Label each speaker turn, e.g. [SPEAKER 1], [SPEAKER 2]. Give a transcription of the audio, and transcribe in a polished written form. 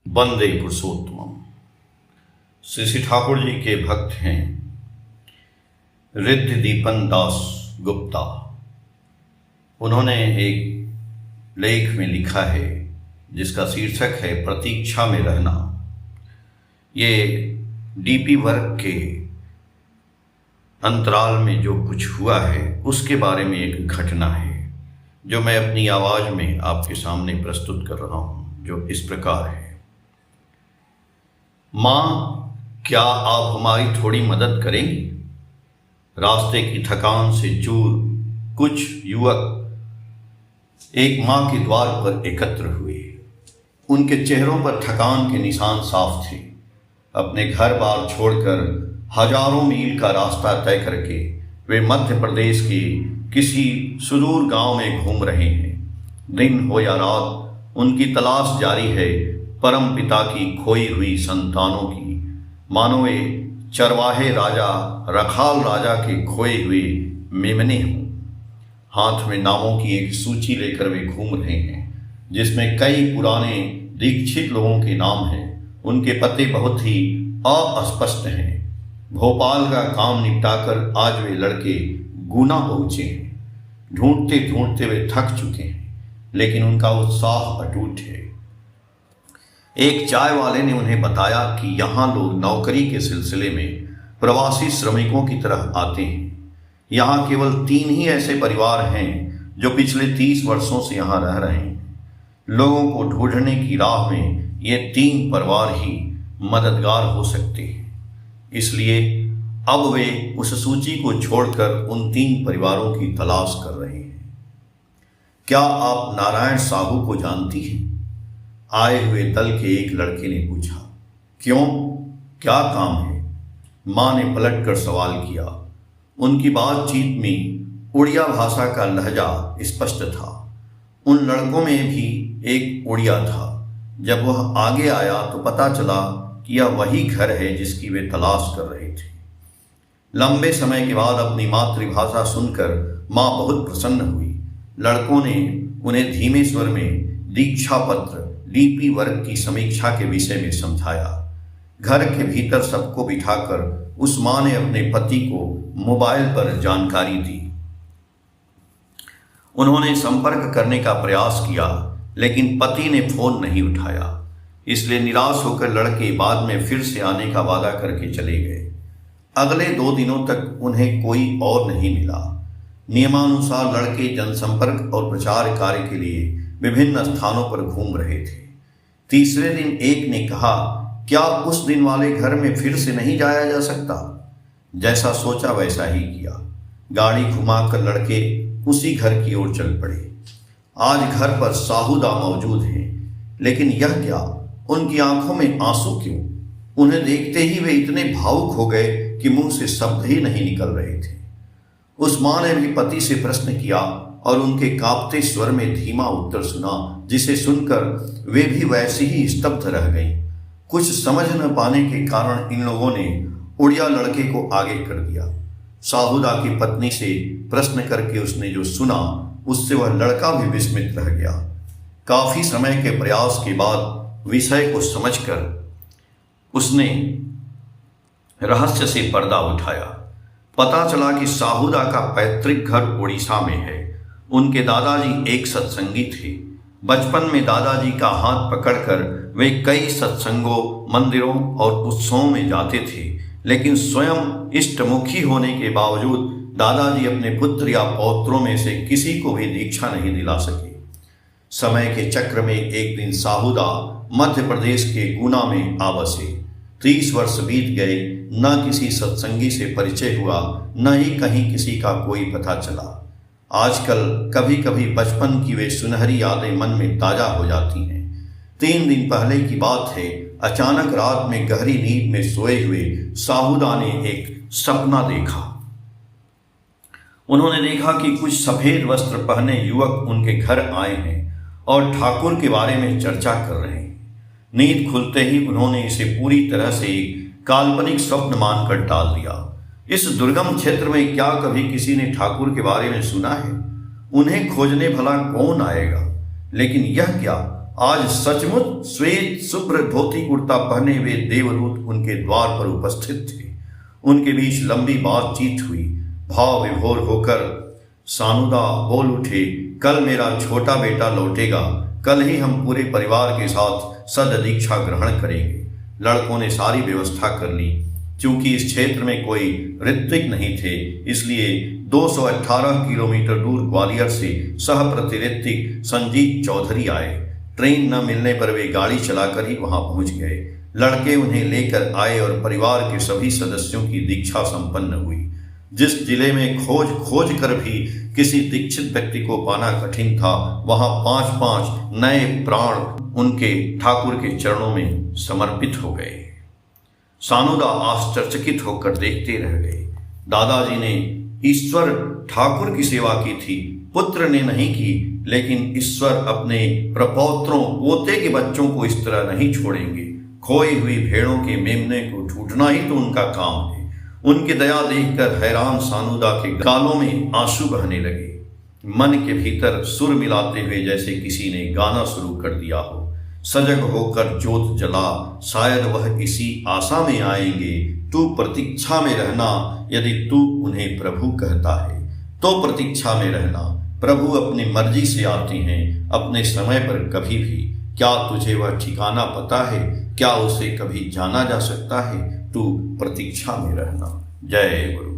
[SPEAKER 1] वंदे पुरुषोत्तम। श्री श्री ठाकुर जी के भक्त हैं रिद्धि दीपन दास गुप्ता। उन्होंने एक लेख में लिखा है जिसका शीर्षक है प्रतीक्षा में रहना। ये डीपी वर्क के अंतराल में जो कुछ हुआ है उसके बारे में एक घटना है जो मैं अपनी आवाज में आपके सामने प्रस्तुत कर रहा हूं, जो इस प्रकार है। मां, क्या आप हमारी थोड़ी मदद करेंगी? रास्ते की थकान से चूर कुछ युवक एक मां के द्वार पर एकत्र हुए। उनके चेहरों पर थकान के निशान साफ थे। अपने घर बार छोड़कर हजारों मील का रास्ता तय करके वे मध्य प्रदेश के किसी सुदूर गांव में घूम रहे हैं। दिन हो या रात उनकी तलाश जारी है परम पिता की खोई हुई संतानों की, मानो वे चरवाहे राजा रखाल राजा के खोए हुए मेमने हों। हाथ में नामों की एक सूची लेकर वे घूम रहे हैं जिसमें कई पुराने दीक्षित लोगों के नाम हैं। उनके पते बहुत ही अस्पष्ट हैं। भोपाल का काम निपटाकर आज वे लड़के गुना पहुंचे हैं। ढूंढते ढूंढते वे थक चुके हैं, लेकिन उनका उत्साह अटूट है। एक चाय वाले ने उन्हें बताया कि यहाँ लोग नौकरी के सिलसिले में प्रवासी श्रमिकों की तरह आते हैं। यहाँ केवल 3 ही ऐसे परिवार हैं जो पिछले 30 वर्षों से यहाँ रह रहे हैं। लोगों को ढूंढने की राह में ये 3 परिवार ही मददगार हो सकते हैं। इसलिए अब वे उस सूची को छोड़कर उन 3 परिवारों की तलाश कर रहे हैं। क्या आप नारायण साहू को जानती हैं? आए हुए दल के एक लड़के ने पूछा। क्यों, क्या काम है? मां ने पलटकर सवाल किया। उनकी बातचीत में उड़िया भाषा का लहजा स्पष्ट था। उन लड़कों में भी एक उड़िया था। जब वह आगे आया तो पता चला कि यह वही घर है जिसकी वे तलाश कर रहे थे। लंबे समय के बाद अपनी मातृभाषा सुनकर मां बहुत प्रसन्न हुई। लड़कों ने उन्हें धीमे स्वर में दीक्षा पत्र डीपी वर्क की समीक्षा के विषय में समझाया। घर के भीतर सबको बिठाकर उस मां ने अपने पति को मोबाइल पर जानकारी दी। उन्होंने संपर्क करने का प्रयास किया, लेकिन पति ने फोन नहीं उठाया। इसलिए निराश होकर लड़के बाद में फिर से आने का वादा करके चले गए। अगले 2 दिनों तक उन्हें कोई और नहीं मिला। नियमानुसार लड़के जनसंपर्क और प्रचार कार्य के लिए विभिन्न स्थानों पर घूम रहे थे। तीसरे दिन एक ने कहा, क्या उस दिन वाले घर में फिर से नहीं जाया जा सकता? जैसा सोचा वैसा ही किया। गाड़ी घुमाकर लड़के उसी घर की ओर चल पड़े। आज घर पर साहूदा मौजूद हैं, लेकिन यह क्या, उनकी आंखों में आंसू क्यों? उन्हें देखते ही वे इतने भावुक हो गए कि मुंह से शब्द ही नहीं निकल रहे थे। उस मां ने भी पति से प्रश्न किया और उनके कांपते स्वर में धीमा उत्तर सुना, जिसे सुनकर वे भी वैसे ही स्तब्ध रह गईं। कुछ समझ न पाने के कारण इन लोगों ने उड़िया लड़के को आगे कर दिया। साहूदा की पत्नी से प्रश्न करके उसने जो सुना उससे वह लड़का भी विस्मित रह गया। काफी समय के प्रयास के बाद विषय को समझकर उसने रहस्य से पर्दा उठाया। पता चला कि साहूदा का पैतृक घर उड़ीसा में है। उनके दादाजी एक सत्संगी थे। बचपन में दादाजी का हाथ पकड़कर वे कई सत्संगों, मंदिरों और उत्सवों में जाते थे, लेकिन स्वयं इष्टमुखी होने के बावजूद दादाजी अपने पुत्र या पौत्रों में से किसी को भी दीक्षा नहीं दिला सके। समय के चक्र में एक दिन साहूदा मध्य प्रदेश के गुना में आ बसे। 30 वर्ष बीत गए, न किसी सत्संगी से परिचय हुआ, न ही कहीं किसी का कोई पता चला। आजकल कभी कभी बचपन की वे सुनहरी यादें मन में ताजा हो जाती हैं। 3 दिन पहले की बात है। अचानक रात में गहरी नींद में सोए हुए साहूदा ने एक सपना देखा। उन्होंने देखा कि कुछ सफेद वस्त्र पहने युवक उनके घर आए हैं और ठाकुर के बारे में चर्चा कर रहे हैं। नींद खुलते ही उन्होंने इसे पूरी तरह से काल्पनिक स्वप्न मानकर टाल दिया। इस दुर्गम क्षेत्र में क्या कभी किसी ने ठाकुर के बारे में सुना है? उन्हें खोजने भला कौन आएगा? लेकिन यह क्या, आज सचमुच श्वेत शुभ्र धोती कुर्ता पहने हुए देवदूत उनके द्वार पर उपस्थित थे। उनके बीच लंबी बातचीत हुई। भाव विभोर होकर सानुदा बोल उठे, कल मेरा छोटा बेटा लौटेगा, कल ही हम पूरे परिवार के साथ सददीक्षा ग्रहण करेंगे। लड़कों ने सारी व्यवस्था कर ली। क्योंकि इस क्षेत्र में कोई ऋत्विक नहीं थे, इसलिए 218 किलोमीटर दूर ग्वालियर से सह प्रतिऋत्विक संजीत चौधरी आए। ट्रेन न मिलने पर वे गाड़ी चलाकर ही वहां पहुंच गए। लड़के उन्हें लेकर आए और परिवार के सभी सदस्यों की दीक्षा संपन्न हुई। जिस जिले में खोज कर भी किसी दीक्षित व्यक्ति को पाना कठिन था, वहां 5-5 नए प्राण उनके ठाकुर के चरणों में समर्पित हो गए। सानुदा आश्चर्यचकित होकर देखते रह गए। दादाजी ने ईश्वर ठाकुर की सेवा की थी, पुत्र ने नहीं की, लेकिन ईश्वर अपने प्रपौत्रों पोते के बच्चों को इस तरह नहीं छोड़ेंगे। खोई हुई भेड़ों के मेमने को ढूंढना ही तो उनका काम है। उनकी दया देखकर हैरान सानुदा के गालों में आंसू बहने लगे। मन के भीतर सुर मिलाते हुए जैसे किसी ने गाना शुरू कर दिया हो। सजग होकर जोत जला, शायद वह इसी आशा में आएंगे। तू प्रतीक्षा में रहना, यदि तू उन्हें प्रभु कहता है तो प्रतीक्षा में रहना। प्रभु अपनी मर्जी से आते हैं, अपने समय पर कभी भी। क्या तुझे वह ठिकाना पता है? क्या उसे कभी जाना जा सकता है? तू प्रतीक्षा में रहना। जय गुरु।